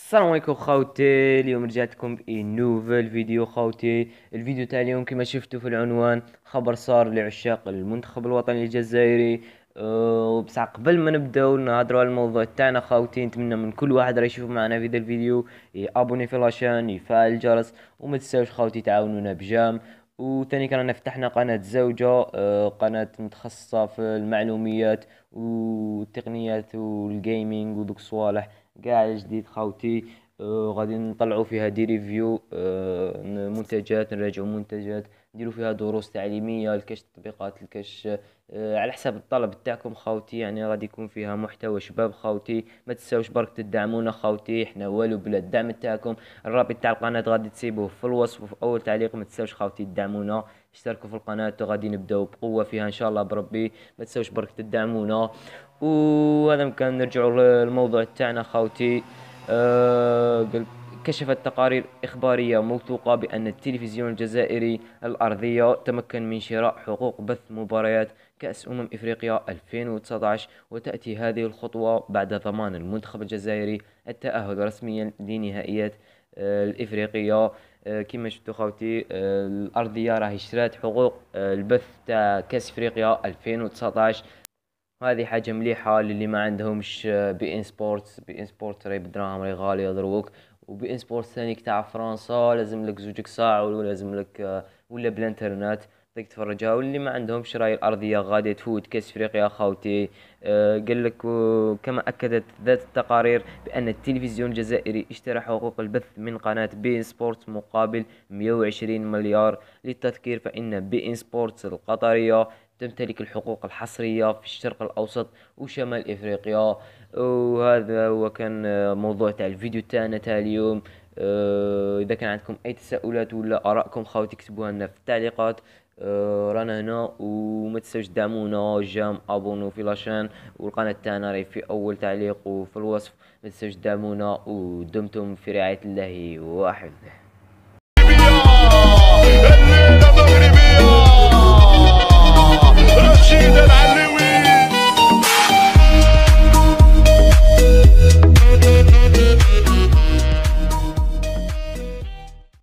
السلام عليكم خوتي. اليوم رجعت لكم بنوفل فيديو خوتي. الفيديو تاع اليوم كما شفتوا في العنوان خبر صار لعشاق المنتخب الوطني الجزائري. بصح قبل ما نبداو نهضروا على الموضوع تاعنا خوتي، نتمنى من كل واحد راه يشوف معنا في ذا الفيديو يابوني في لاشين، يفعل الجرس، وما تنساوش خوتي تعاونونا بجام. وثاني كنا فتحنا قناة زوجة، قناة متخصصة في المعلوميات والتقنيات والجيمنج ودوك الصوالح قاع جديد خاوتي. غادي نطلعوا فيها دي ريفيو، منتجات، نراجعوا منتجات، نديروا فيها دروس تعليميه لكاش تطبيقات لكاش، على حسب الطلب تاعكم خاوتي. يعني غادي يكون فيها محتوى شباب خاوتي. ما تنساوش برك تدعمونا خاوتي، احنا والو بلا الدعم تاعكم. الرابط تاع القناه غادي تسيبوه في الوصف وفي اول تعليق. ما تنساوش خاوتي تدعمونا، اشتركوا في القناه وغادي نبداو بقوه فيها ان شاء الله بربي. ما تنساوش برك تدعمونا. وهذا كان نرجعوا للموضوع تاعنا خاوتي. كشفت تقارير إخبارية موثوقة بأن التلفزيون الجزائري الأرضية تمكن من شراء حقوق بث مباريات كأس إفريقيا 2019، وتأتي هذه الخطوة بعد ضمان المنتخب الجزائري التأهل رسميا لنهائيات الإفريقية. كما شفتوا خوتي، الأرضية راهي اشترات حقوق البث تاع كأس إفريقيا 2019. هذه حاجة مليحة للي ما عندهمش بي ان سبورتس. بي ان سبورتس راهي بدراهم، راهي غالية دروك. وبي ان سبورتس ثاني تاع فرنسا لازم لك زوجك ساعة، ولا لازم لك ولا بالانترنت تقدر تفرجها. واللي ما عندهمش راهي الأرضية غادي تفوت كأس افريقيا خاوتي. قال لك كما أكدت ذات التقارير بأن التلفزيون الجزائري اشترى حقوق البث من قناة بي ان سبورتس مقابل 120 مليار. للتذكير فإن بي ان سبورتس القطرية تمتلك الحقوق الحصرية في الشرق الأوسط وشمال إفريقيا. وهذا هو كان موضوع تاع الفيديو تاعنا تاع اليوم. إذا كان عندكم أي تساؤلات ولا آرائكم خاوتي اكتبوها لنا في التعليقات. رانا هنا، وما تنسوش دعمونا جام ابونو في لاشين، والقناة تاعنا راهي في أول تعليق وفي الوصف. ما تنسوش دعمونا، ودمتم في رعاية الله وحفظه. الليلة مغربية رشيد